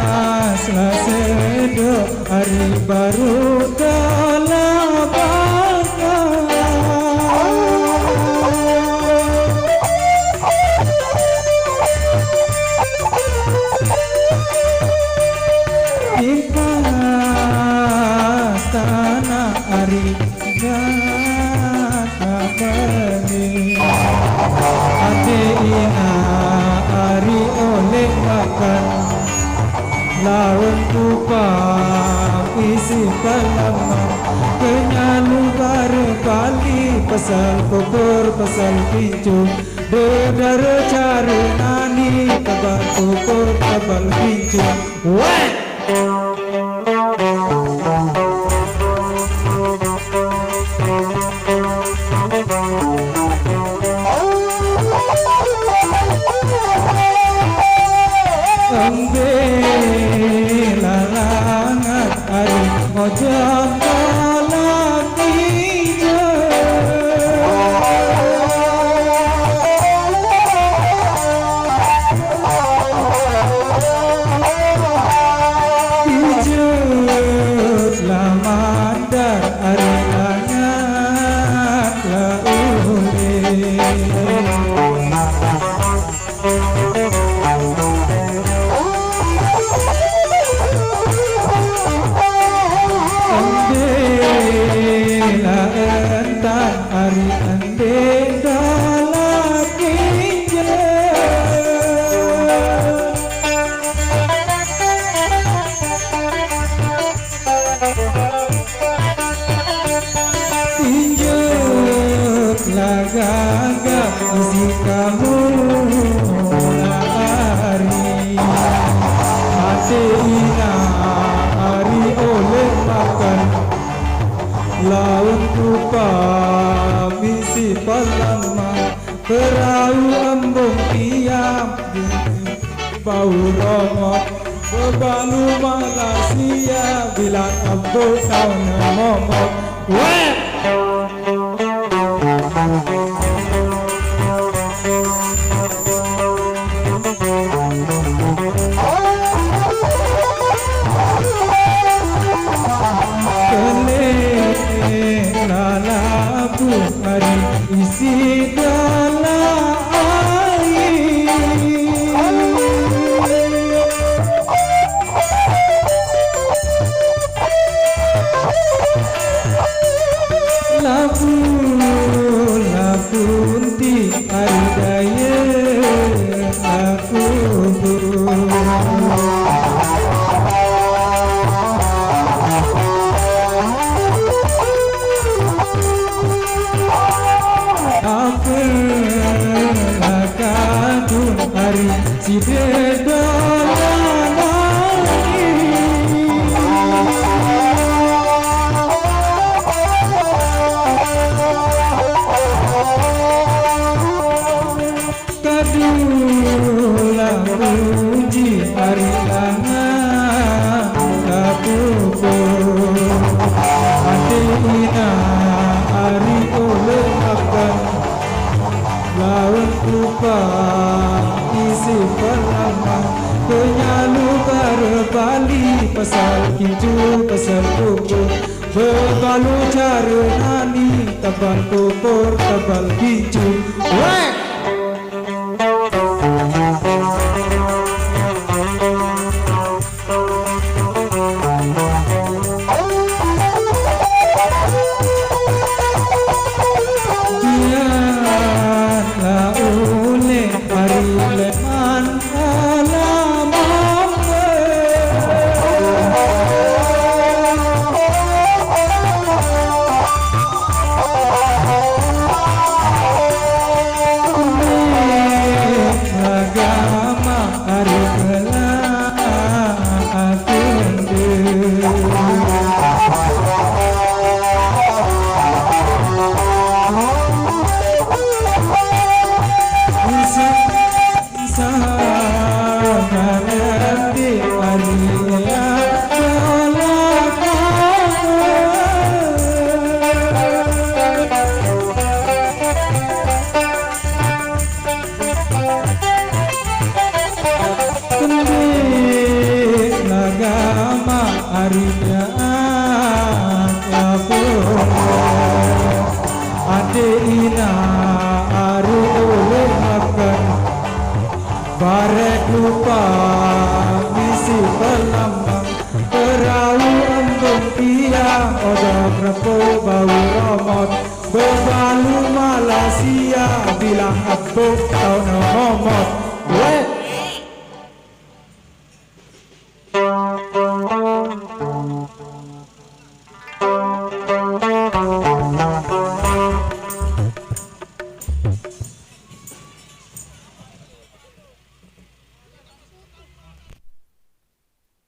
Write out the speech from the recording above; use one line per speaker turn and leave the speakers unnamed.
Panaslah sedo hari baru dalam bangga. Di pastana hari gata bani ate ina hari oleh makan lawan tupa isi palama kenyalu bare kali pasal kubur pasal pincu bedara cara nani kabar kubur kabal pincu weh. Larangan hari ojek dalam hijau lamandar hari langat laule. Entan hari ande dalam tinjuk lagagak isi kamu hari mati ina hari oleh makan laut rupa misi palama perahu embung tiap bau romok bebalu Malaysia bila abuk kau nemomok weh. Lalaku hari isi dalam air laku ti hari daya aku hari si kadulah puji hari langan kapupur hati ina hari oleh makan lawan lupa isi perlama penyalu berbali pasal kincu pasal kubur bebalu cara nani tabal kubur tabal kincu weh. Arinyaan lapor ade ina ari oleh makan barek lupa misi pelamang perahu embung tiang oda krepo bau romot bebalu Malaysia bilang abuk tau nomot